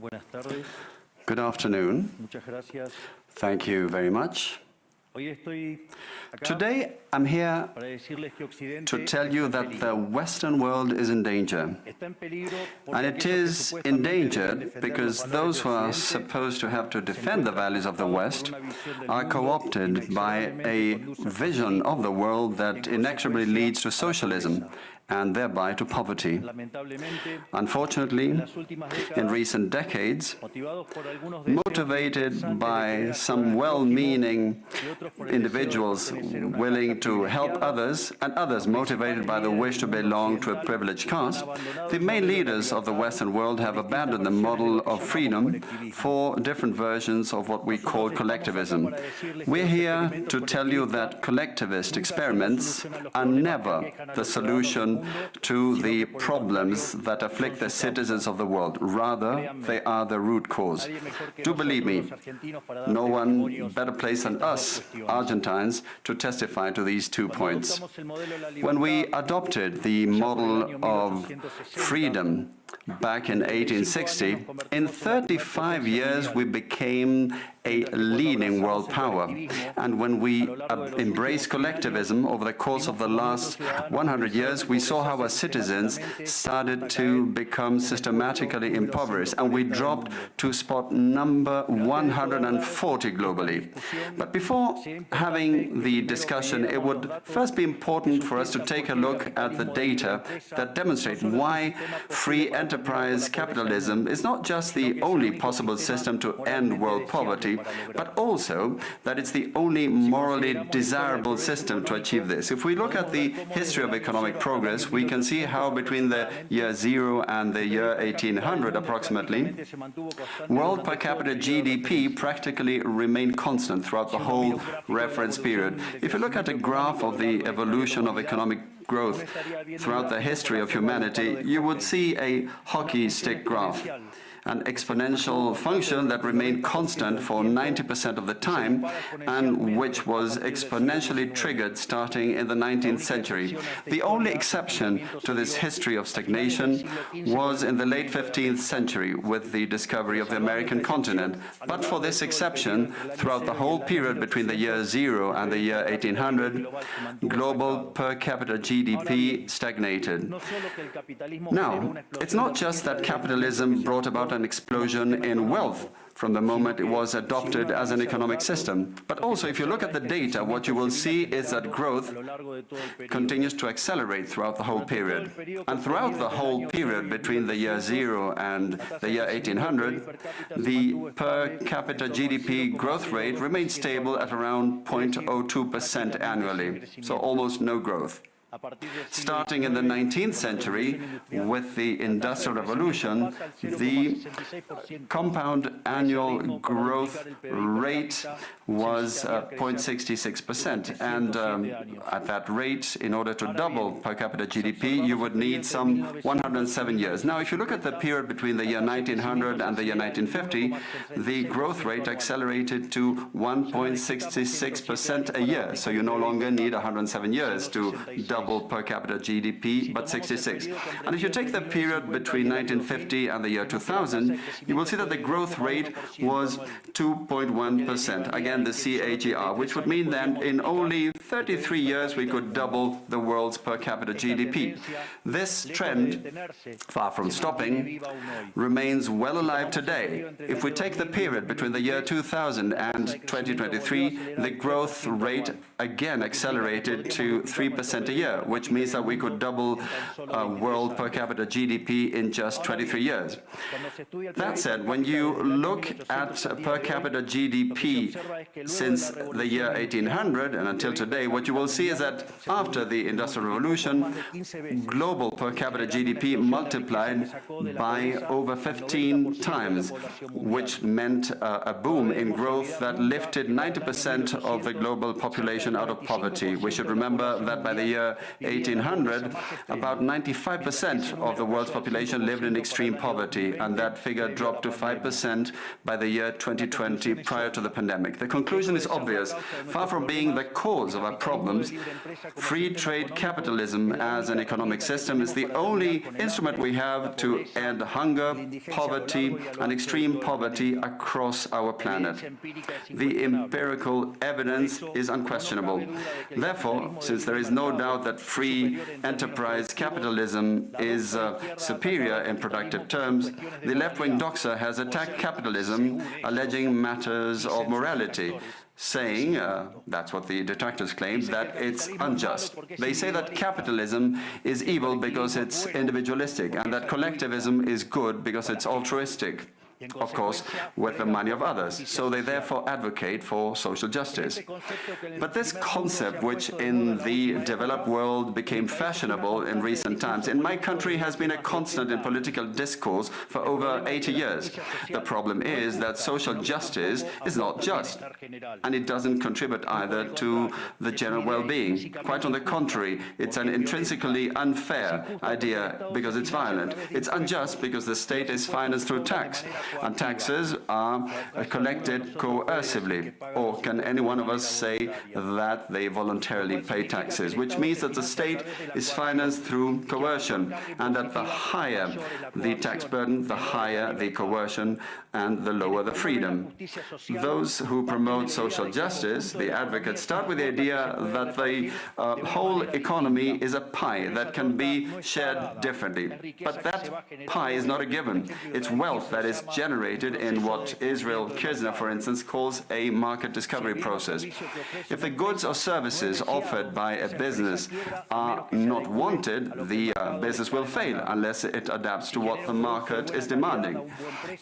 Buenas tardes. Good afternoon. Muchas gracias. Thank you very much. Hoy estoy acá Today, I'm here para decirles que Occidente to tell you está en that the peligro. Western world is in danger. Está en peligro porque And it aquellos que is supuestamente deben endangered defender because los valores those de who are Occidente supposed to have to se defend the encuentran values of the cooptados por West una visión del are mundo co-opted by a inexorablemente conduce al vision of the world en that inexorably consecuencia leads to a la socialism pobreza. and thereby to poverty. Lamentablemente, Unfortunately, en las últimas in décadas, recent decades, motivados por algunos deseos motivated interesantes de by querer some ayudar al prójimo well-meaning y otros por el deseo de individuals pertenecer a una willing casta to help privilegiada, others, and others motivated by the wish to belong to a privileged caste, the main leaders of the Western world have abandoned the model of freedom for different versions of what we call collectivism. We're here to tell you that collectivist experiments are never the solution to the problems that afflict the citizens of the world. Rather, they are the root cause. Do believe me, no one better placed than us, Argentines, to testify to these 2 points. When we adopted the model of freedom back in 1860, in 35 years we became a leading world power. And when we embraced collectivism over the course of the last 100 years, we saw how our citizens started to become systematically impoverished, and we dropped to spot number 140 globally. But before having the discussion, it would first be important for us to take a look at the data that demonstrate why free enterprise capitalism is not just the only possible system to end world poverty, but also that it's the only morally desirable system to achieve this. If we look at the history of economic progress, we can see how between the year 0 and the year 1800 approximately, world per capita GDP practically remained constant throughout the whole reference period. If you look at a graph of the evolution of economic growth throughout the history of humanity, you would see a hockey stick graph, an exponential function that remained constant for 90% of the time and which was exponentially triggered starting in the 19th century. The only exception to this history of stagnation was in the late 15th century with the discovery of the American continent. But for this exception, throughout the whole period between the year 0 and the year 1800, global per capita GDP stagnated. Now, it's not just that capitalism brought about an explosion in wealth from the moment it was adopted as an economic system. But also, if you look at the data, what you will see is that growth continues to accelerate throughout the whole period. And throughout the whole period between the year 0 and the year 1800, the per capita GDP growth rate remained stable at around 0.02% annually, so almost no growth. Starting in the 19th century, with the Industrial Revolution, the compound annual growth rate was 0.66%. And at that rate, in order to double per capita GDP, you would need some 107 years. Now, if you look at the period between the year 1900 and the year 1950, the growth rate accelerated to 1.66% a year. So you no longer need 107 years to double per capita GDP, but 66. And if you take the period between 1950 and the year 2000, you will see that the growth rate was 2.1%. Again, the CAGR, which would mean that in only 33 years we could double the world's per capita GDP. This trend, far from stopping, remains well alive today. If we take the period between the year 2000 and 2023, the growth rate again accelerated to 3% a year, which means that we could double world per capita GDP in just 23 years. That said, when you look at per capita GDP since the year 1800 and until today, what you will see is that after the Industrial Revolution, global per capita GDP multiplied by over 15 times, which meant a boom in growth that lifted 90% of the global population out of poverty. We should remember that by the year 1800, about 95% of the world's population lived in extreme poverty, and that figure dropped to 5% by the year 2020, prior to the pandemic. The conclusion is obvious. Far from being the cause of our problems, free trade capitalism as an economic system is the only instrument we have to end hunger, poverty, and extreme poverty across our planet. The empirical evidence is unquestionable. Therefore, since there is no doubt that free enterprise capitalism is superior in productive terms, the left-wing doxa has attacked capitalism, alleging matters of morality, saying, that's what the detractors claim, that it's unjust. They say that capitalism is evil because it's individualistic, and that collectivism is good because it's altruistic, of course, with the money of others. So they therefore advocate for social justice. But this concept, which in the developed world became fashionable in recent times, in my country has been a constant in political discourse for over 80 years. The problem is that social justice is not just, and it doesn't contribute either to the general well-being. Quite on the contrary, it's an intrinsically unfair idea because it's violent. It's unjust because the state is financed through tax, and taxes are collected coercively. Or can any one of us say that they voluntarily pay taxes? Which means that the state is financed through coercion, and that the higher the tax burden, the higher the coercion, and the lower the freedom. Those who promote social justice, the advocates, start with the idea that the whole economy is a pie that can be shared differently. But that pie is not a given. It's wealth that is generated in what Israel Kirzner, for instance, calls a market discovery process. If the goods or services offered by a business are not wanted, the business will fail unless it adapts to what the market is demanding.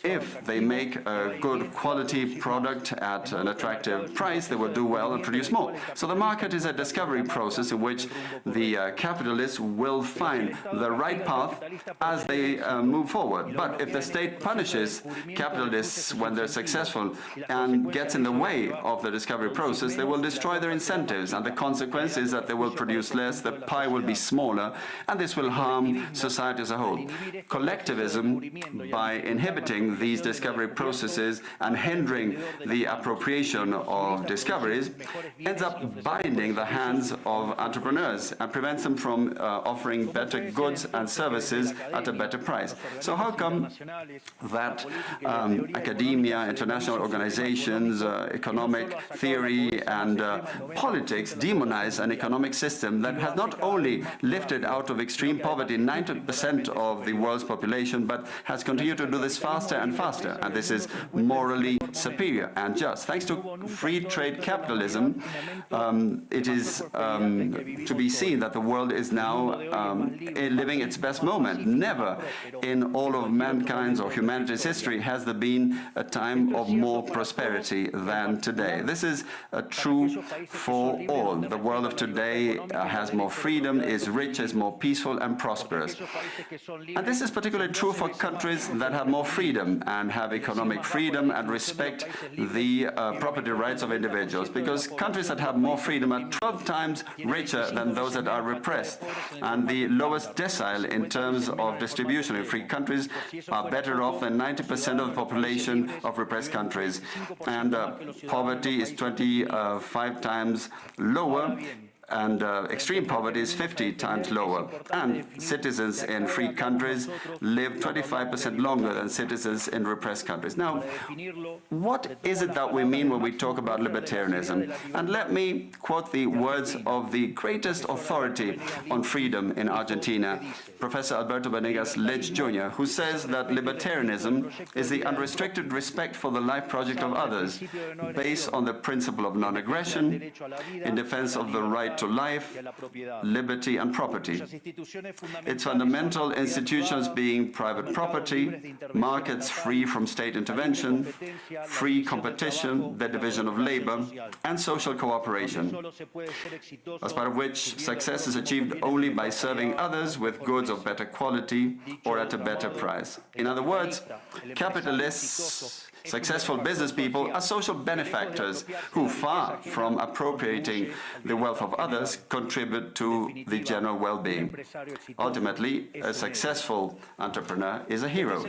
If they make a good quality product at an attractive price, they will do well and produce more. So the market is a discovery process in which the capitalists will find the right path as they move forward. But if the state punishes capitalists when they're successful and gets in the way of the discovery process, they will destroy their incentives, and the consequence is that they will produce less, the pie will be smaller, and this will harm society as a whole. Collectivism, by inhibiting these discovery processes and hindering the appropriation of discoveries, ends up binding the hands of entrepreneurs and prevents them from offering better goods and services at a better price. So how come that academia, international organizations, economic theory and politics demonize an economic system that has not only lifted out of extreme poverty 90% of the world's population, but has continued to do this faster and faster, and this is morally superior and just. Thanks to free trade capitalism, it is to be seen that the world is now living its best moment. Never in all of mankind's or humanity's history has there been a time of more prosperity than today. This is true for all. The world of today has more freedom, is rich, is more peaceful and prosperous. And this is particularly true for countries that have more freedom and have economic freedom and respect the property rights of individuals, because countries that have more freedom are 12 times richer than those that are repressed, and the lowest decile in terms of distribution in free countries are better off than 90% of the population of repressed countries, and poverty is 25 times lower, and extreme poverty is 50 times lower. And citizens in free countries live 25% longer than citizens in repressed countries. Now, what is it that we mean when we talk about libertarianism? And let me quote the words of the greatest authority on freedom in Argentina, Professor Alberto Venegas Lech Jr., who says that libertarianism is the unrestricted respect for the life project of others, based on the principle of non-aggression, in defense of the right to life, liberty and property. Its fundamental institutions being private property, markets free from state intervention, free competition, the division of labor, and social cooperation, as part of which success is achieved only by serving others with goods of better quality or at a better price. In other words, capitalists Successful business people are social benefactors who, far from appropriating the wealth of others, contribute to the general well-being. Ultimately, a successful entrepreneur is a hero.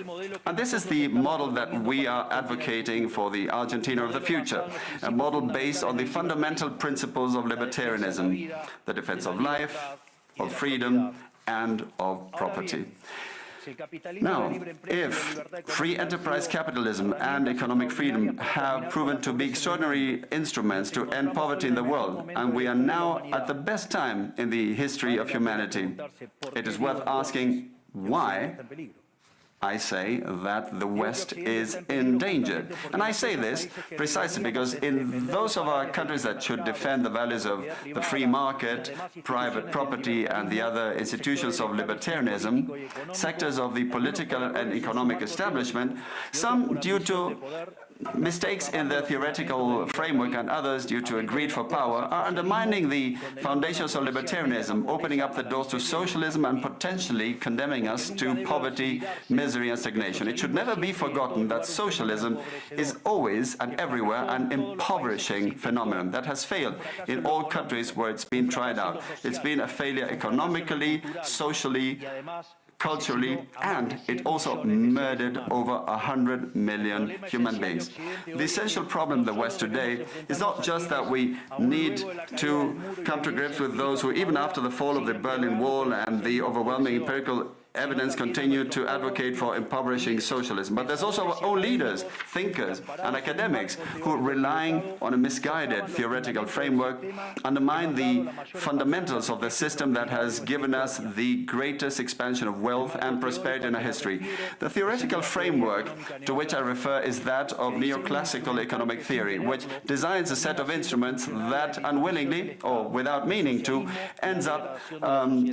And this is the model that we are advocating for the Argentina of the future, a model based on the fundamental principles of libertarianism, the defense of life, of freedom, and of property. Now, if free enterprise capitalism and economic freedom have proven to be extraordinary instruments to end poverty in the world, and we are now at the best time in the history of humanity, it is worth asking why I say that the West is endangered. And I say this precisely because in those of our countries that should defend the values of the free market, private property, and the other institutions of libertarianism, sectors of the political and economic establishment, some due to mistakes in their theoretical framework and others due to a greed for power are undermining the foundations of libertarianism, opening up the doors to socialism and potentially condemning us to poverty, misery and stagnation. It should never be forgotten that socialism is always and everywhere an impoverishing phenomenon that has failed in all countries where it's been tried out. It's been a failure economically, socially, culturally, and it also murdered over 100 million human beings. The essential problem in the West today is not just that we need to come to grips with those who, even after the fall of the Berlin Wall and the overwhelming empirical evidence, continue to advocate for impoverishing socialism. But there's also our own leaders, thinkers, and academics who, relying on a misguided theoretical framework, undermine the fundamentals of the system that has given us the greatest expansion of wealth and prosperity in our history. The theoretical framework to which I refer is that of neoclassical economic theory, which designs a set of instruments that unwillingly, or without meaning to, ends up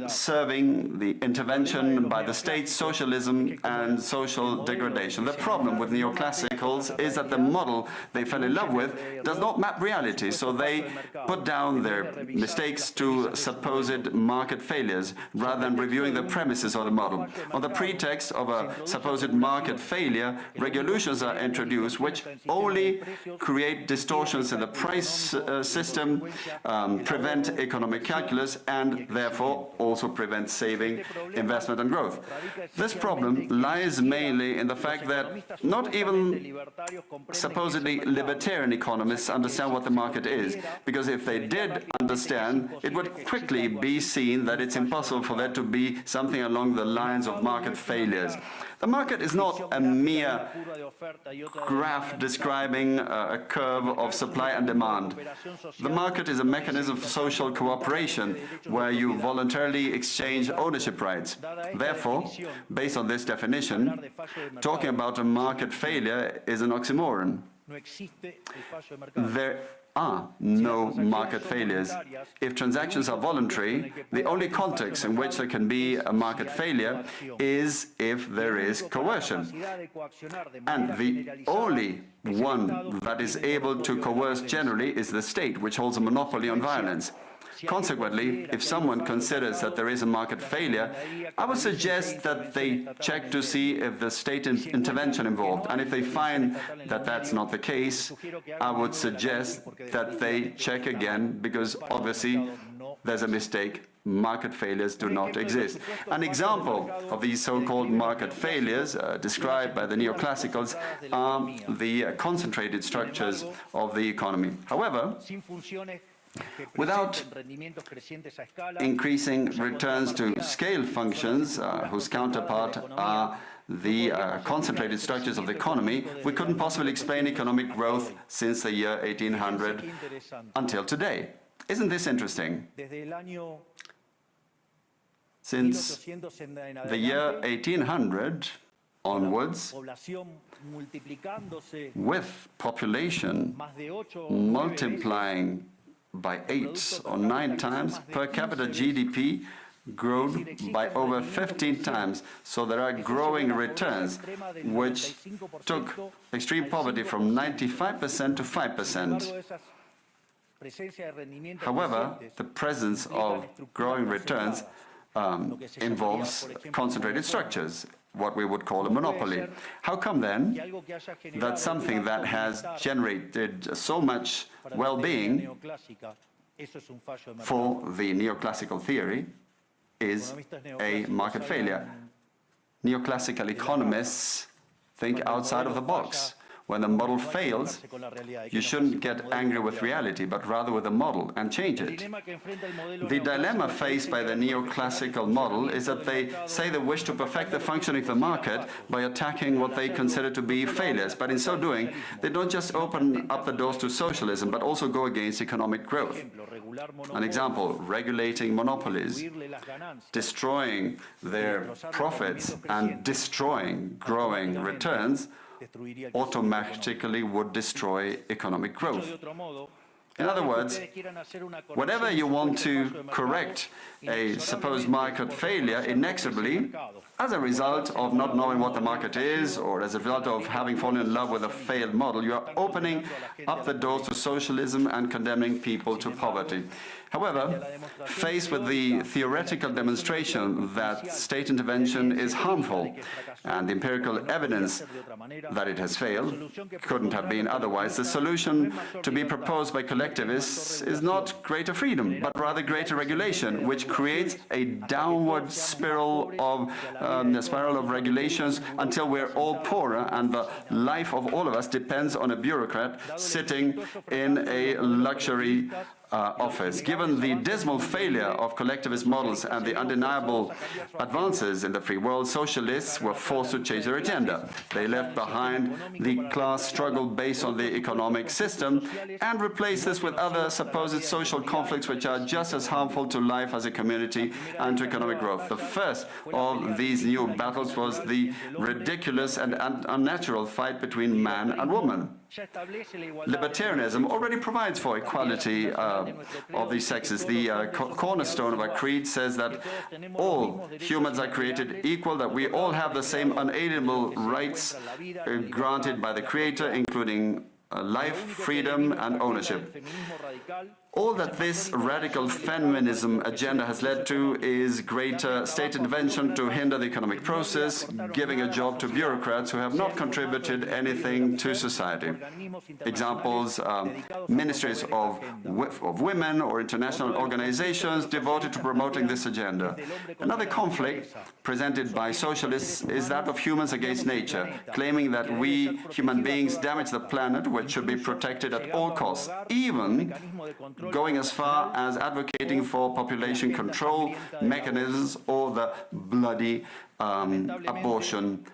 serving the intervention by the state, socialism, and social degradation. The problem with neoclassicals is that the model they fell in love with does not map reality, so they put down their mistakes to supposed market failures rather than reviewing the premises of the model. On the pretext of a supposed market failure, regulations are introduced which only create distortions in the price system, prevent economic calculus, and therefore also prevent saving, investment, and growth. This problem lies mainly in the fact that not even supposedly libertarian economists understand what the market is, because if they did understand, it would quickly be seen that it's impossible for there to be something along the lines of market failures. The market is not a mere graph describing a curve of supply and demand. The market is a mechanism for social cooperation where you voluntarily exchange ownership rights. Therefore, based on this definition, talking about a market failure is an oxymoron. There are no market failures. If transactions are voluntary, the only context in which there can be a market failure is if there is coercion. And the only one that is able to coerce generally is the state, which holds a monopoly on violence. Consequently, if someone considers that there is a market failure, I would suggest that they check to see if the state intervention involved. And if they find that that's not the case, I would suggest that they check again, because obviously there's a mistake. Market failures do not exist. An example of these so-called market failures described by the neoclassicals are the concentrated structures of the economy. However, without increasing returns to scale functions, whose counterpart are the concentrated structures of the economy, we couldn't possibly explain economic growth since the year 1800 until today. Isn't this interesting? Since the year 1800 onwards, with population multiplying by 8 or 9 times, per capita GDP grown by over 15 times. So there are growing returns, which took extreme poverty from 95% to 5%. However, the presence of growing returns involves concentrated structures, what we would call a monopoly. How come then that something that has generated so much well-being for the neoclassical theory is a market failure? Neoclassical economists think outside of the box. When the model fails, you shouldn't get angry with reality, but rather with the model and change it. The dilemma faced by the neoclassical model is that they say they wish to perfect the functioning of the market by attacking what they consider to be failures. But in so doing, they don't just open up the doors to socialism, but also go against economic growth. An example, regulating monopolies, destroying their profits and destroying growing returns automatically would destroy economic growth. In other words, whenever you want to correct a supposed market failure inexorably, as a result of not knowing what the market is, or as a result of having fallen in love with a failed model, you are opening up the doors to socialism and condemning people to poverty. However, faced with the theoretical demonstration that state intervention is harmful and the empirical evidence that it has failed couldn't have been otherwise, the solution to be proposed by collectivists is not greater freedom, but rather greater regulation, which creates a downward spiral of regulations until we're all poorer and the life of all of us depends on a bureaucrat sitting in a luxury office. Given the dismal failure of collectivist models and the undeniable advances in the free world, socialists were forced to change their agenda. They left behind the class struggle based on the economic system and replaced this with other supposed social conflicts which are just as harmful to life as a community and to economic growth. The first of these new battles was the ridiculous and unnatural fight between man and woman. Libertarianism already provides for equality of these sexes. The cornerstone of our creed says that all humans are created equal, that we all have the same unalienable rights granted by the Creator, including life, freedom, and ownership. All that this radical feminism agenda has led to is greater state intervention to hinder the economic process, giving a job to bureaucrats who have not contributed anything to society. Examples, ministries of women or international organizations devoted to promoting this agenda. Another conflict presented by socialists is that of humans against nature, claiming that we human beings damage the planet, which should be protected at all costs, even going as far as advocating for population control mechanisms or the bloody abortion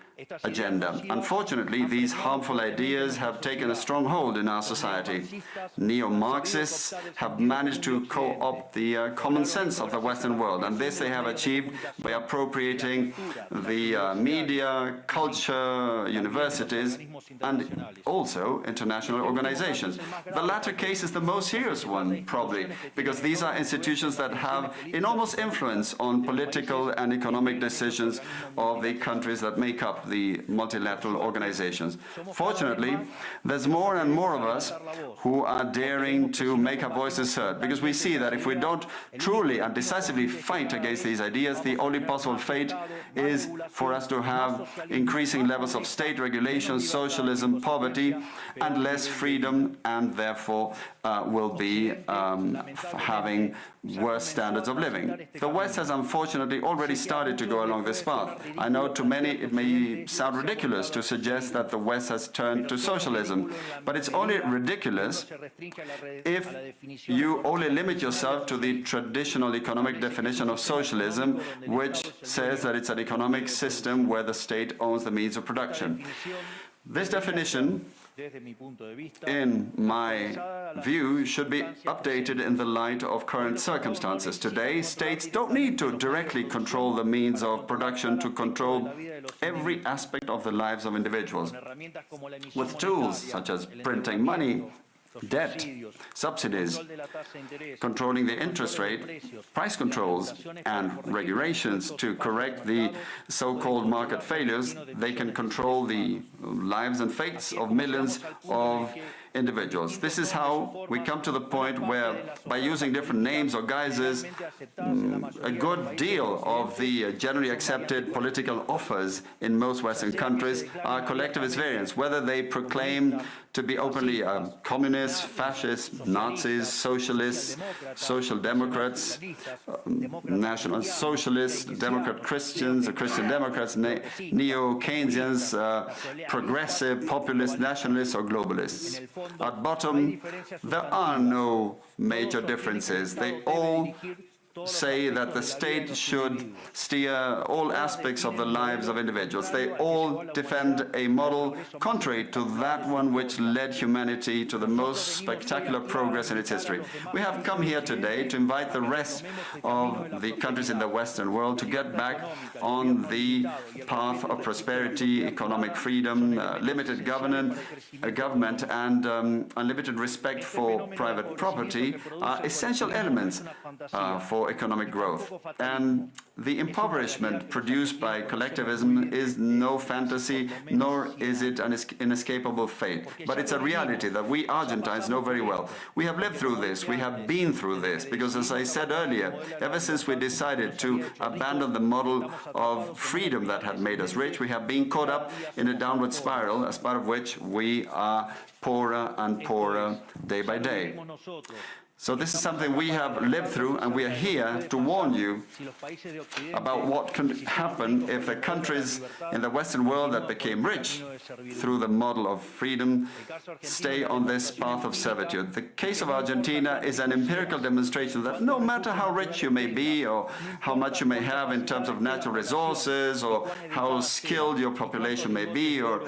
agenda. Unfortunately, these harmful ideas have taken a strong hold in our society. Neo-Marxists have managed to co-opt the common sense of the Western world, and this they have achieved by appropriating the media, culture, universities, and also international organizations. The latter case is the most serious one, probably, because these are institutions that have enormous influence on political and economic decisions of the countries that make up the multilateral organizations. Fortunately, there's more and more of us who are daring to make our voices heard, because we see that if we don't truly and decisively fight against these ideas, the only possible fate is for us to have increasing levels of state regulation, socialism, poverty, and less freedom, and therefore will be having worse standards of living. The West has unfortunately already started to go along this path. I know to many it may sound ridiculous to suggest that the West has turned to socialism, but it's only ridiculous if you only limit yourself to the traditional economic definition of socialism, which says that it's an economic system where the state owns the means of production. This definition, in my view, should be updated in the light of current circumstances. Today, states don't need to directly control the means of production to control every aspect of the lives of individuals. With tools such as printing money debt, subsidies, controlling the interest rate, price controls and regulations to correct the so-called market failures. They can control the lives and fates of millions of individuals. This is how we come to the point where, by using different names or guises, a good deal of the generally accepted political offers in most Western countries are collectivist variants, whether they proclaim to be openly communists, fascists, Nazis, socialists, social democrats, national socialists, Democrat Christians, Christian Democrats, neo-Keynesians, progressive, populist, nationalists, or globalists. At bottom, there are no major differences. They all say that the state should steer all aspects of the lives of individuals. They all defend a model contrary to that one which led humanity to the most spectacular progress in its history. We have come here today to invite the rest of the countries in the Western world to get back on the path of prosperity, economic freedom, limited government, and unlimited respect for private property are essential elements for economic growth. And the impoverishment produced by collectivism is no fantasy, nor is it an inescapable fate. But it's a reality that we Argentines know very well. We have lived through this, we have been through this, because as I said earlier, ever since we decided to abandon the model of freedom that had made us rich, we have been caught up in a downward spiral, as part of which we are poorer and poorer day by day. So this is something we have lived through, and we are here to warn you about what can happen if the countries in the Western world that became rich through the model of freedom stay on this path of servitude. The case of Argentina is an empirical demonstration that no matter how rich you may be, or how much you may have in terms of natural resources, or how skilled your population may be, or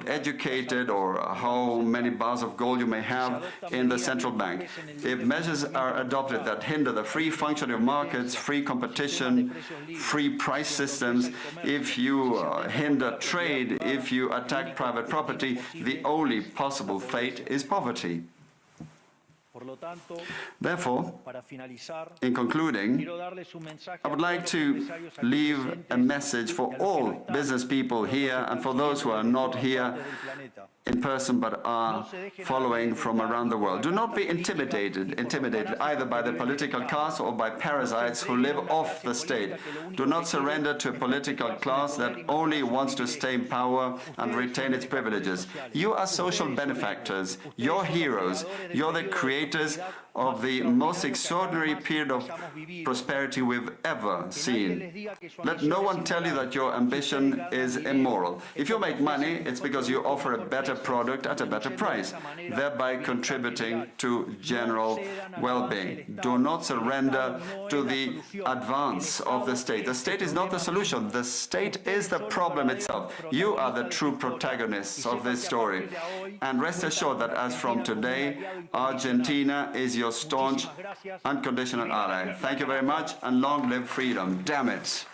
educated, or how many bars of gold you may have in the central bank, if measures are adopted that hinder the free functioning of markets, free competition, free price systems, if you hinder trade, if you attack private property, the only possible fate is poverty. Therefore, in concluding, I would like to leave a message for all business people here and for those who are not here in person but are following from around the world. Do not be intimidated either by the political class or by parasites who live off the state. Do not surrender to a political class that only wants to stay in power and retain its privileges. You are social benefactors, you're heroes, you're the creators of the most extraordinary period of prosperity we've ever seen. Let no one tell you that your ambition is immoral. If you make money, it's because you offer a better product at a better price, thereby contributing to general well-being. Do not surrender to the advance of the state. The state is not the solution. The state is the problem itself. You are the true protagonists of this story. And rest assured that as from today, Argentina is your staunch, unconditional ally. Thank you very much, and long live freedom. Damn it.